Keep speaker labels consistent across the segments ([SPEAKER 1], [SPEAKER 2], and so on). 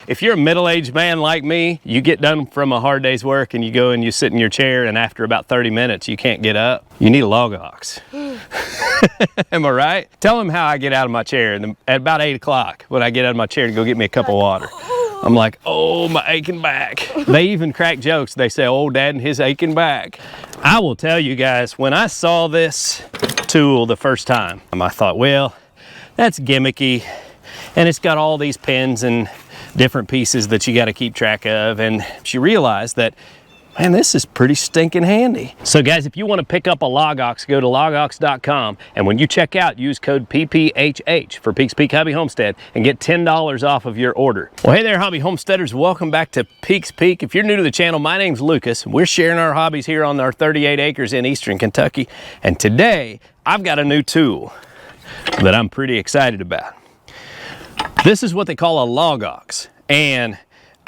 [SPEAKER 1] if you're a middle-aged man like me, you get done from a hard day's work and you go and you sit in your chair, and after about 30 minutes you can't get up, you need a LogOx. Am I right? Tell them how I get out of my chair at about 8 o'clock when I get out of my chair to go get me a cup of water. I'm like, oh, my aching back. They even crack jokes. They say, oh, Dad and his aching back. I will tell you guys, when I saw this tool the first time, I thought, well, that's gimmicky. And it's got all these pins and different pieces that you got to keep track of. And she realized that, man, this is pretty stinking handy. So guys, if you want to pick up a LogOx, go to LogOx.com, and when you check out, use code PPHH for Peaks Peak Hobby Homestead and get $10 off of your order. Well, hey there, hobby homesteaders. Welcome back to Peaks Peak. If you're new to the channel, my name's Lucas. We're sharing our hobbies here on our 38 acres in Eastern Kentucky. And today, I've got a new tool that I'm pretty excited about. This is what they call a LogOx. And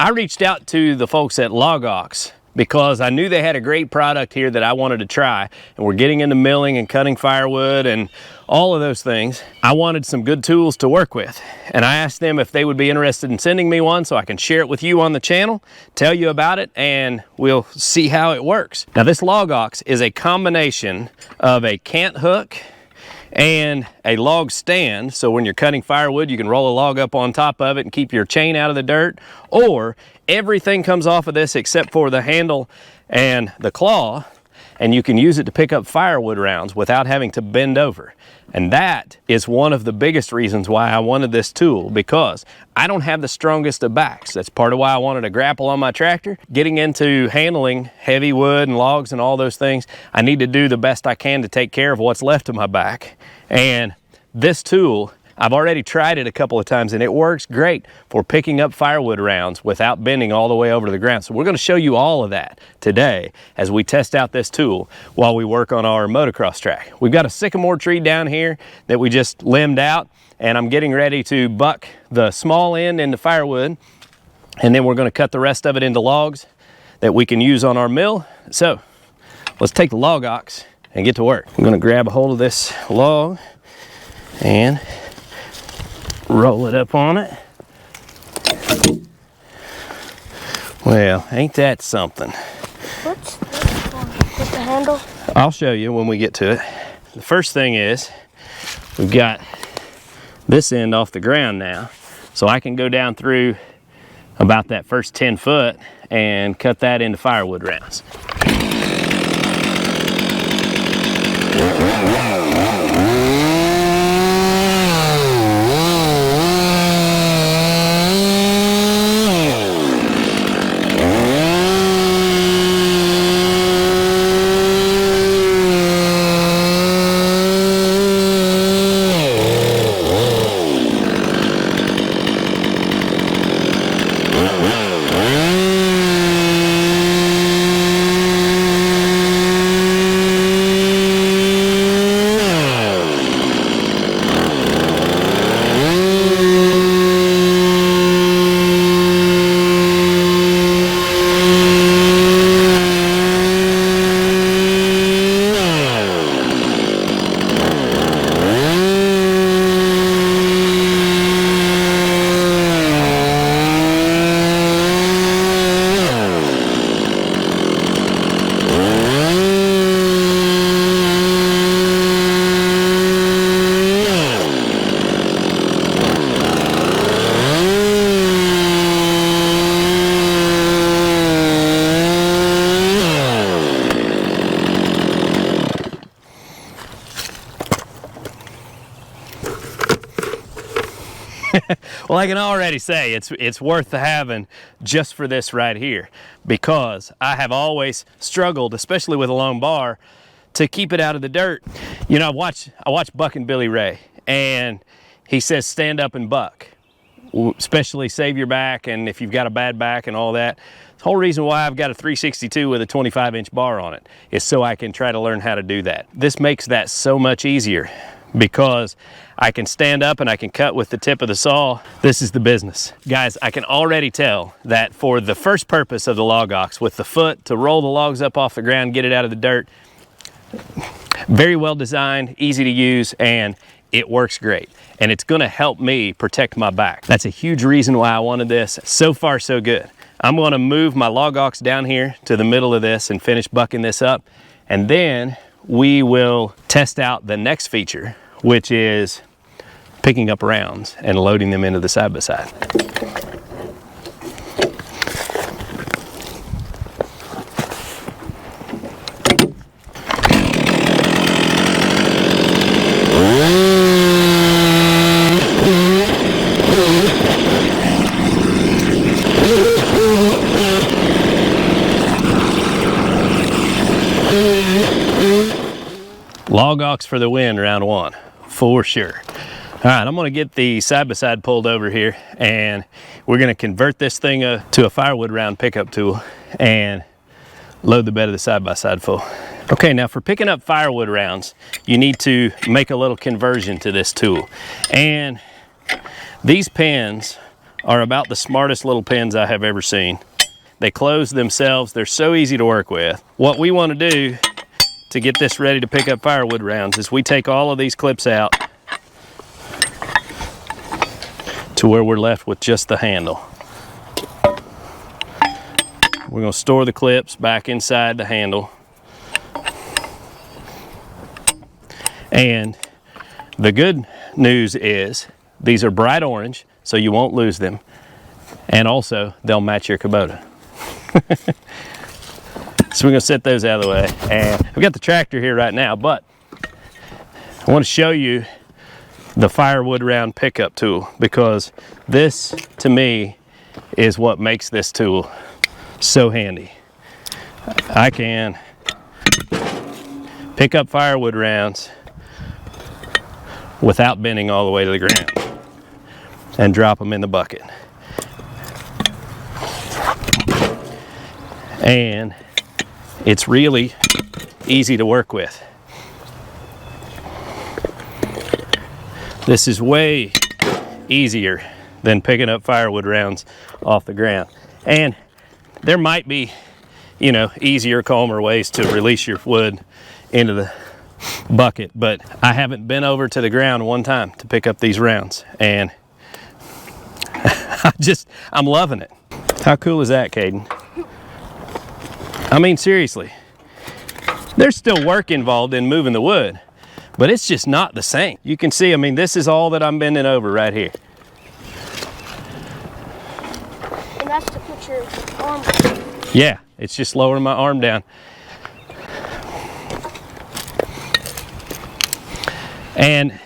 [SPEAKER 1] I reached out to the folks at LogOx because I knew they had a great product here that I wanted to try, and we're getting into milling and cutting firewood and all of those things. I wanted some good tools to work with, and I asked them if they would be interested in sending me one so I can share it with you on the channel, tell you about it, and we'll see how it works. Now, this LogOx is a combination of a cant hook and a log stand, so when you're cutting firewood you can roll a log up on top of it and keep your chain out of the dirt, or everything comes off of this except for the handle and the claw, and you can use it to pick up firewood rounds without having to bend over. And that is one of the biggest reasons why I wanted this tool, because I don't have the strongest of backs. That's part of why I wanted a grapple on my tractor. Getting into handling heavy wood and logs and all those things, I need to do the best I can to take care of what's left of my back. And this tool, I've already tried it a couple of times, and it works great for picking up firewood rounds without bending all the way over to the ground. So we're going to show you all of that today as we test out this tool while we work on our motocross track. We've got a sycamore tree down here that we just limbed out, and I'm getting ready to buck the small end into firewood, and then we're going to cut the rest of it into logs that we can use on our mill. So let's take the LogOx and get to work. I'm going to grab a hold of this log and roll it up on it. Well, ain't that something?
[SPEAKER 2] What's with the handle?
[SPEAKER 1] I'll show you when we get to it. The first thing is we've got this end off the ground now, so I can go down through about that first 10 foot and cut that into firewood rounds. Well, I can already say it's worth the having just for this right here, because I have always struggled, especially with a long bar, to keep it out of the dirt. You know, I watch Bucking Billy Ray, and he says stand up and buck, especially save your back, and if you've got a bad back and all that. The whole reason why I've got a 362 with a 25-inch bar on it is so I can try to learn how to do that. This makes that so much easier, because I can stand up and I can cut with the tip of the saw. This is the business. Guys, I can already tell that for the first purpose of the LogOx, with the foot to roll the logs up off the ground, get it out of the dirt, very well designed, easy to use, and it works great. And it's gonna help me protect my back. That's a huge reason why I wanted this. So far, so good. I'm gonna move my LogOx down here to the middle of this and finish bucking this up. And then we will test out the next feature, which is picking up rounds and loading them into the side-by-side. LogOx for the win, round one, for sure. All right, I'm gonna get the side-by-side pulled over here, and we're gonna convert this thing to a firewood round pickup tool and load the bed of the side-by-side full. Okay, now for picking up firewood rounds, you need to make a little conversion to this tool. And these pins are about the smartest little pins I have ever seen. They close themselves, they're so easy to work with. What we wanna do to get this ready to pick up firewood rounds is we take all of these clips out to where we're left with just the handle. We're gonna store the clips back inside the handle. And the good news is these are bright orange, so you won't lose them. And also, they'll match your Kubota. So we're gonna set those out of the way. And I've got the tractor here right now, but I wanna show you the firewood round pickup tool, because this, to me, is what makes this tool so handy. I can pick up firewood rounds without bending all the way to the ground and drop them in the bucket. And it's really easy to work with. This is way easier than picking up firewood rounds off the ground. And there might be, you know, easier, calmer ways to release your wood into the bucket, but I haven't been over to the ground one time to pick up these rounds, and I'm loving it. How cool is that, Caden? I mean, seriously, there's still work involved in moving the wood, but it's just not the same. You can see, I mean, this is all that I'm bending over right here.
[SPEAKER 2] And that's to put your arm down.
[SPEAKER 1] Yeah, it's just lowering my arm down. And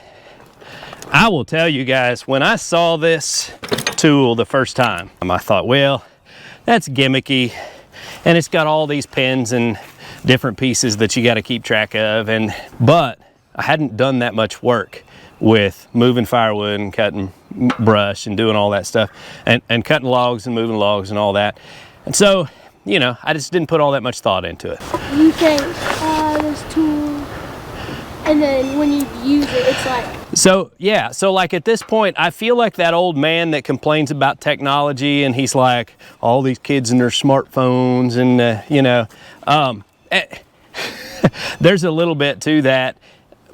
[SPEAKER 1] I will tell you guys, when I saw this tool the first time, I thought, well, that's gimmicky. And it's got all these pins and different pieces that you got to keep track of. But I hadn't done that much work with moving firewood and cutting brush and doing all that stuff, and cutting logs and moving logs and all that. And so, you know, I just didn't put all that much thought into it.
[SPEAKER 2] You think, this tool, and then when you use it, it's like...
[SPEAKER 1] So, yeah, so like at this point, I feel like that old man that complains about technology, and he's like, all these kids and their smartphones, and, you know, there's a little bit to that,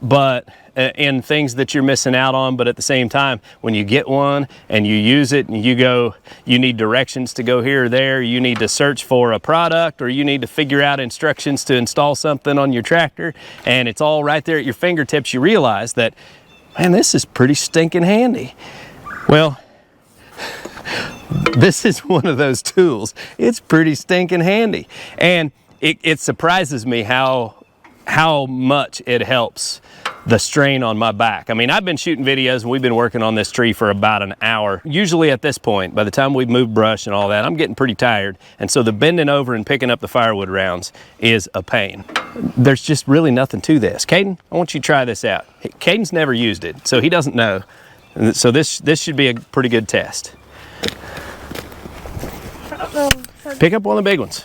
[SPEAKER 1] but in things that you're missing out on. But at the same time, when you get one and you use it and you go, you need directions to go here or there, you need to search for a product, or you need to figure out instructions to install something on your tractor, and it's all right there at your fingertips, you realize that, man, this is pretty stinking handy. Well, this is one of those tools. It's pretty stinking handy. And it surprises me how much it helps the strain on my back. I mean, I've been shooting videos and we've been working on this tree for about an hour. Usually at this point, by the time we've moved brush and all that, I'm getting pretty tired. And so the bending over and picking up the firewood rounds is a pain. There's just really nothing to this. Caden, I want you to try this out. Caden's never used it, so he doesn't know. So this should be a pretty good test. Pick up one of the big ones.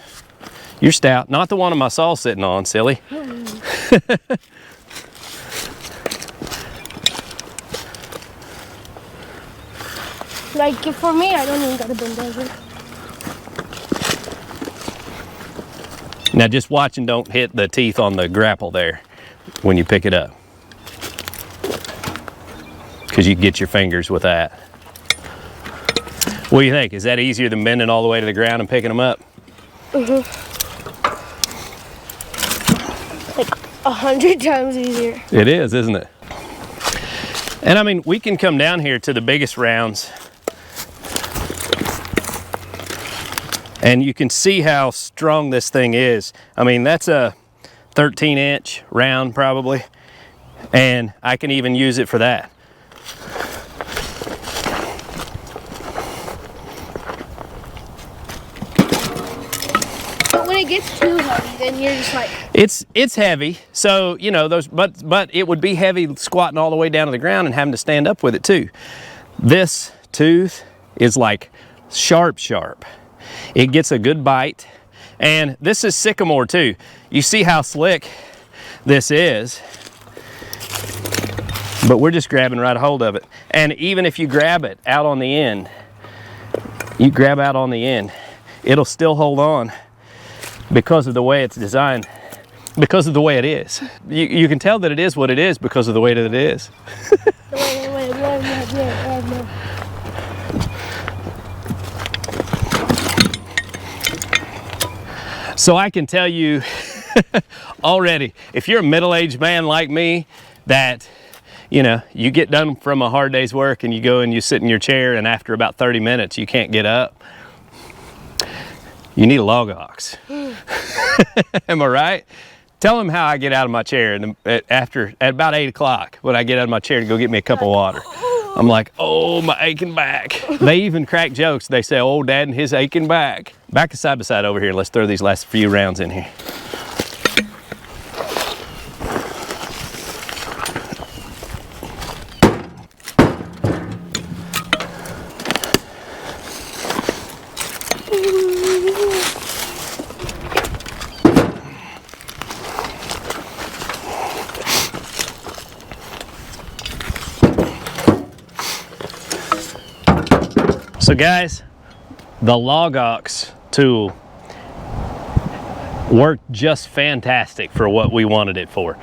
[SPEAKER 1] You're stout, not the one on my saw sitting on, silly.
[SPEAKER 2] Like, for me, I don't even gotta bend over.
[SPEAKER 1] Now just watch and don't hit the teeth on the grapple there when you pick it up. because you can get your fingers with that. What do you think? Is that easier than bending all the way to the ground and picking them up?
[SPEAKER 2] Like 100 times easier.
[SPEAKER 1] It is, isn't it? And I mean, we can come down here to the biggest rounds and you can see how strong this thing is. I mean, that's a 13-inch round probably, and I can even use it for that.
[SPEAKER 2] But when it gets too heavy, then you're just like...
[SPEAKER 1] It's heavy, so you know those, but it would be heavy squatting all the way down to the ground and having to stand up with it too. This tooth is like sharp. It gets a good bite, and this is sycamore too. You see how slick this is, but we're just grabbing right a hold of it. And even if you grab it out on the end, it'll still hold on because of the way it's designed. Because of the way it is. You can tell that it is what it is because of the way that it is. So I can tell you already, if you're a middle-aged man like me, that, you know, you get done from a hard day's work and you go and you sit in your chair and after about 30 minutes you can't get up, you need a LogOx. Am I right? Tell them how I get out of my chair at about 8 o'clock when I get out of my chair to go get me a cup of water. I'm like, oh, my aching back. They even crack jokes. They say, oh, Dad and his aching back. Back to side by side over here. Let's throw these last few rounds in here. So guys, the LogOx tool worked just fantastic for what we wanted it for.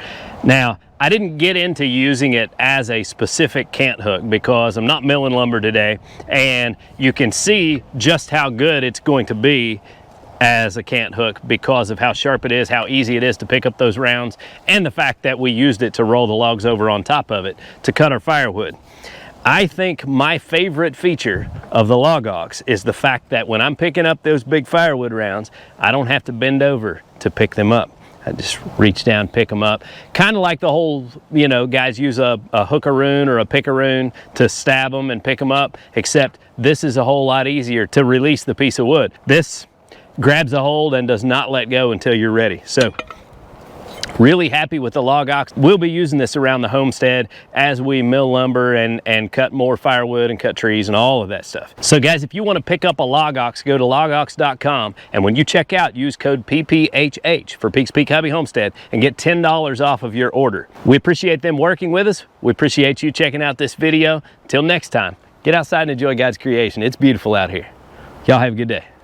[SPEAKER 1] Now, I didn't get into using it as a specific cant hook because I'm not milling lumber today, and you can see just how good it's going to be as a cant hook because of how sharp it is, how easy it is to pick up those rounds, and the fact that we used it to roll the logs over on top of it to cut our firewood. I think my favorite feature of the LogOx is the fact that when I'm picking up those big firewood rounds, I don't have to bend over to pick them up. I just reach down, pick them up. Kind of like the whole, you know, guys use a hookaroon or a pickaroon to stab them and pick them up, except this is a whole lot easier to release the piece of wood. This grabs a hold and does not let go until you're ready. So, really happy with the LogOx. We'll be using this around the homestead as we mill lumber and cut more firewood and cut trees and all of that stuff. So guys, if you want to pick up a LogOx, go to logox.com, and when you check out, use code PPHH for Peaks Peak Hobby Homestead and get $10 off of your order. We appreciate them working with us. We appreciate you checking out this video. Till next time, get outside and enjoy God's creation. It's beautiful out here. Y'all have a good day.